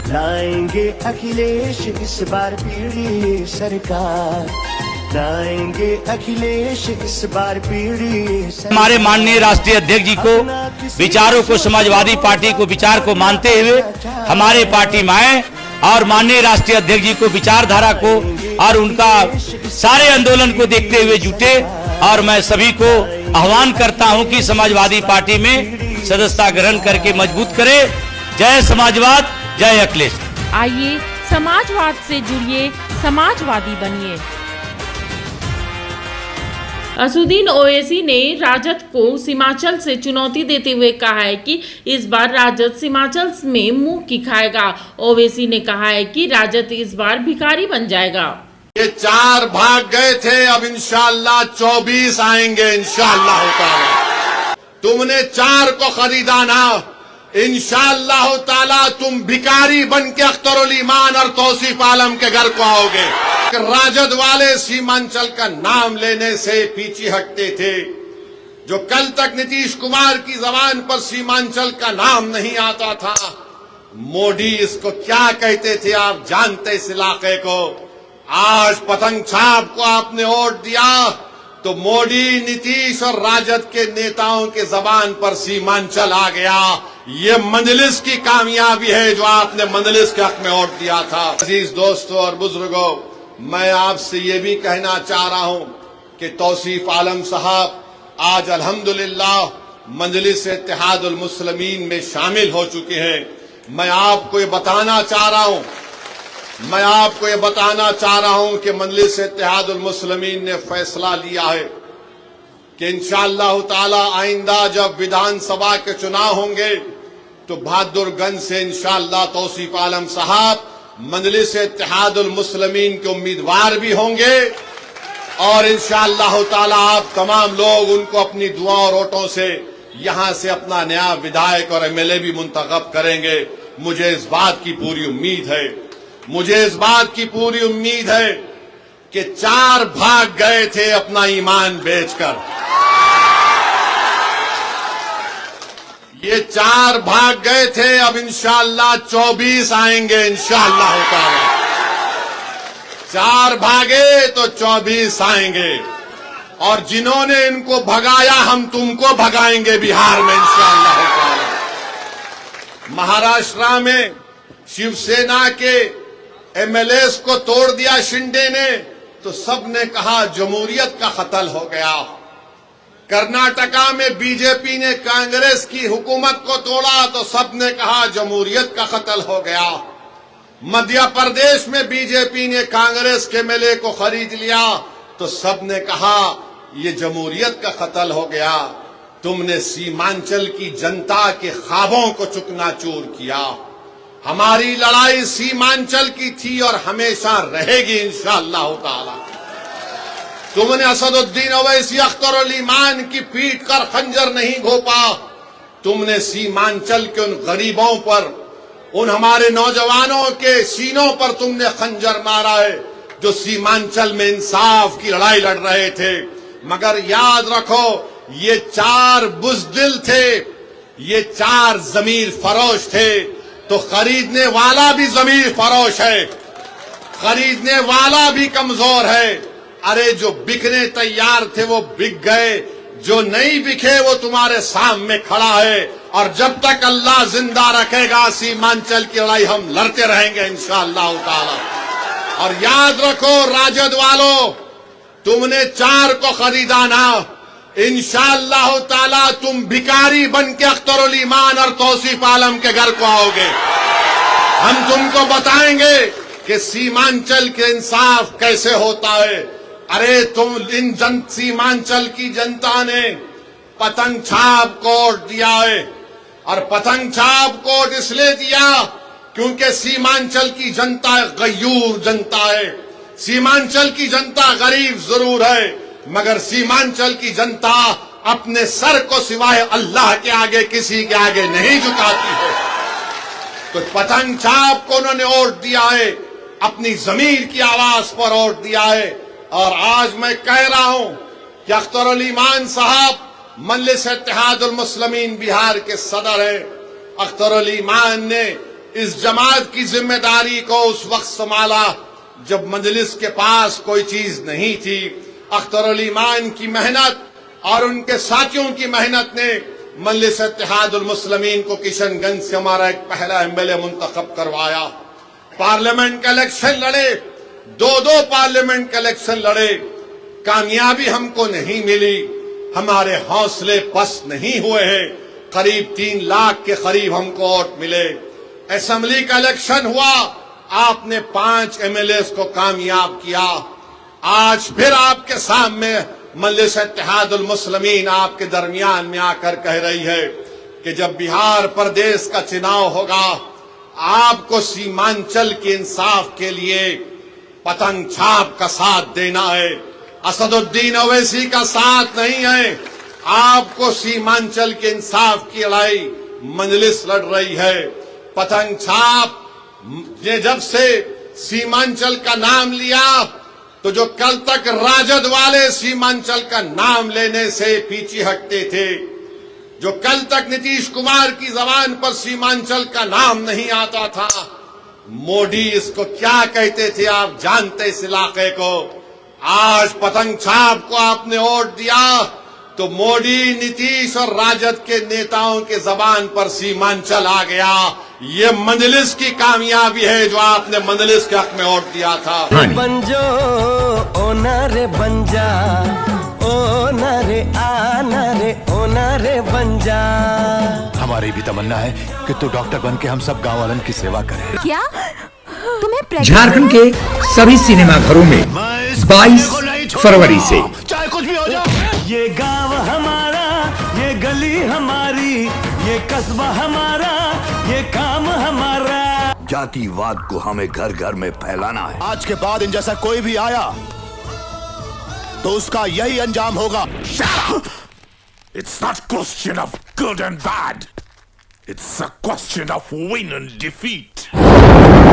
लाएंगे अखिलेश इस बार पीढ़ी सरकार, लाएंगे अखिलेश इस बार पीढ़ी सरकार। हमारे माननीय राष्ट्रीय अध्यक्ष जी को विचारों को, समाजवादी पार्टी को विचार को मानते हुए हमारे पार्टी में आए और माननीय राष्ट्रीय अध्यक्ष जी को विचारधारा को और उनका सारे आंदोलन को देखते हुए जुटे। और मैं सभी को आह्वान करता हूं कि समाजवादी पार्टी में सदस्यता ग्रहण करके मजबूत करें। जय समाजवाद, जय अखिलेश। आइए समाजवाद से जुड़िए, समाजवादी बनिए। असदुद्दीन ओवैसी ने राजद को सीमांचल से चुनौती देते हुए कहा है कि इस बार राजद सीमांचल में मुंह की खाएगा। ओवैसी ने कहा है कि राजद इस बार भिखारी बन जाएगा। ये 4 भाग गए थे, अब इंशाअल्लाह 24 आएंगे इंशाअल्लाह ताला। तुमने 4 को खरीदा ना, इंशाअल्लाह ताला तुम भिखारी बन के अख्तरुल ईमान और तौसीफ आलम के घर को आओगे। राजद वाले सीमांचल का नाम लेने से पीछे हटते थे। जो कल तक नीतीश कुमार की जबान पर सीमांचल का नाम नहीं आता था, मोदी इसको क्या कहते थे आप जानते इस इलाके को। आज पतंग छाप को आपने वोट दिया तो मोदी, नीतीश और राजद के नेताओं के जबान पर सीमांचल आ गया। ये मंजलिस की कामयाबी है जो आपने मंजलिस के हक में वोट दिया था। अजीज दोस्तों और बुजुर्गों, मैं आपसे ये भी कहना चाह रहा हूं कि तौसीफ आलम साहब आज अल्हम्दुलिल्लाह मंजलिस इत्तेहादुल मुस्लिमीन में शामिल हो चुके हैं। मैं आपको ये बताना चाह रहा हूं कि मंजलिस इत्तेहादुल मुस्लिमीन ने फैसला लिया है कि इंशाअल्लाह ताला आइंदा जब विधानसभा के चुनाव होंगे तो बहादुरगंज से इंशाअल्लाह तौसीफ आलम साहब मंजलिस इत्तेहादुल मुस्लिमीन के उम्मीदवार भी होंगे और इंशाअल्लाह ताला आप तमाम लोग उनको अपनी दुआ और वोटों से यहां से अपना नया विधायक और एमएलए भी मुंतखब करेंगे। मुझे इस बात की पूरी उम्मीद है कि 4 भाग गए थे अपना ईमान बेचकर। ये 4 भाग गए थे, अब इंशाअल्लाह 24 आएंगे इंशाअल्लाह ताला। 4 भागे तो 24 आएंगे और जिन्होंने इनको भगाया हम तुमको भगाएंगे बिहार में इंशाअल्लाह ताला। महाराष्ट्र में शिवसेना के एमएलएस को तोड़ दिया शिंदे ने तो सबने कहा जमहूरियत का कत्ल हो गया। कर्नाटका में बीजेपी ने कांग्रेस की हुकूमत को तोड़ा तो सबने कहा जमहूरियत का कत्ल हो गया। मध्य प्रदेश में बीजेपी ने कांग्रेस के एमएलए को खरीद लिया तो सबने कहा ये जमहूरियत का कत्ल हो गया। तुमने सीमांचल की जनता के ख्वाबों को चुकनाचूर किया। हमारी लड़ाई सीमांचल की थी और हमेशा रहेगी इंशाअल्लाह ताला। तुमने असदुद्दीन ओवैसी अख्तरुल ईमान की पीठ कर खंजर नहीं घोंपा। तुमने सीमांचल के उन गरीबों पर, उन हमारे नौजवानों के सीनों पर तुमने खंजर मारा है जो सीमांचल में इंसाफ की लड़ाई लड़ रहे थे। मगर याद रखो ये 4 बुज़दिल थे, ये 4 ज़मीर फरोश थे। तो खरीदने वाला भी ज़मीर फरोश है, खरीदने वाला भी कमजोर है। अरे जो बिकने तैयार थे वो बिक गए, जो नहीं बिके वो तुम्हारे सामने खड़ा है। और जब तक अल्लाह जिंदा रखेगा सीमांचल की लड़ाई हम लड़ते रहेंगे इंशाअल्लाह ताला। और याद रखो राजद वालों, तुमने 4 को खरीदा ना, इंशाअल्लाह ताला तुम भिखारी बन के अख्तरुल ईमान और तौसीफ आलम के घर को आओगे। हम तुमको बताएंगे कि सीमांचल के इंसाफ कैसे होता है। अरे तुम सीमांचल की जनता ने पतंग छाप कोड दिया है और पतंग छाप कोड इसलिए दिया क्योंकि सीमांचल की जनता गयूर जनता है। सीमांचल की जनता गरीब जरूर है मगर सीमांचल की जनता अपने सर को सिवाय अल्लाह के आगे किसी के आगे नहीं झुकाती है। तो पतंग छाप को उन्होंने वोट दिया है, अपनी जमीर की आवाज पर वोट दिया है। और आज मैं कह रहा हूं कि अख्तरुल ईमान साहब मजलिस इत्तेहादुल मुस्लिमीन बिहार के सदर है। अख्तरुल ईमान ने इस जमात की जिम्मेदारी को उस वक्त संभाला जब मजलिस के पास कोई चीज नहीं थी। अख्तर अली मान की मेहनत और उनके साथियों की मेहनत ने मजलिस इत्तेहादुल मुस्लिमीन को किशनगंज से हमारा एक पहला एमएलए मुंतखब करवाया। पार्लियामेंट का इलेक्शन लड़े, दो पार्लियामेंट का इलेक्शन लड़े, कामयाबी हमको नहीं मिली। हमारे हौसले पस्त नहीं हुए हैं। करीब 3 लाख के करीब हमको वोट मिले। असेंबली का इलेक्शन हुआ, आपने 5 एमएलए को कामयाब किया। आज फिर आपके सामने मजलिस इत्तेहादुल मुस्लिमीन आपके दरमियान में आकर कह रही है कि जब बिहार प्रदेश का चुनाव होगा, आपको सीमांचल के इंसाफ के लिए पतंग छाप का साथ देना है। असदुद्दीन ओवैसी का साथ नहीं है। आपको सीमांचल के इंसाफ की लड़ाई मजलिस लड़ रही है। पतंग छाप ने जब से सीमांचल का नाम लिया तो जो कल तक राजद वाले सीमांचल का नाम लेने से पीछे हटते थे, जो कल तक नीतीश कुमार की जबान पर सीमांचल का नाम नहीं आता था, मोदी इसको क्या कहते थे आप जानते इस इलाके को। आज पतंग छाप को आपने वोट दिया तो मोदी, नीतीश और राजद के नेताओं के जबान पर सीमांचल आ गया। ये मजलिस की कामयाबी है जो आपने मजलिस के हक में वोट दिया था। बंजो ओ नारे बंजा, ओ नारे आना रे, ओ नारे बंजा। हमारी भी तमन्ना है कि तू डॉक्टर बन के हम सब गाँव वालन की सेवा करे। क्या तुम्हें झारखंड के सभी सिनेमा घरों में 22 फरवरी से चाहे कुछ भी हो जाए, ये गांव हमारा, ये गली हमारी, ये कस्बा हमारा, ये काम हमारा। जातिवाद को हमें घर घर में फैलाना है। आज के बाद इन जैसा कोई भी आया तो उसका यही अंजाम होगा। It's not a question of good and bad. It's a question of win and defeat.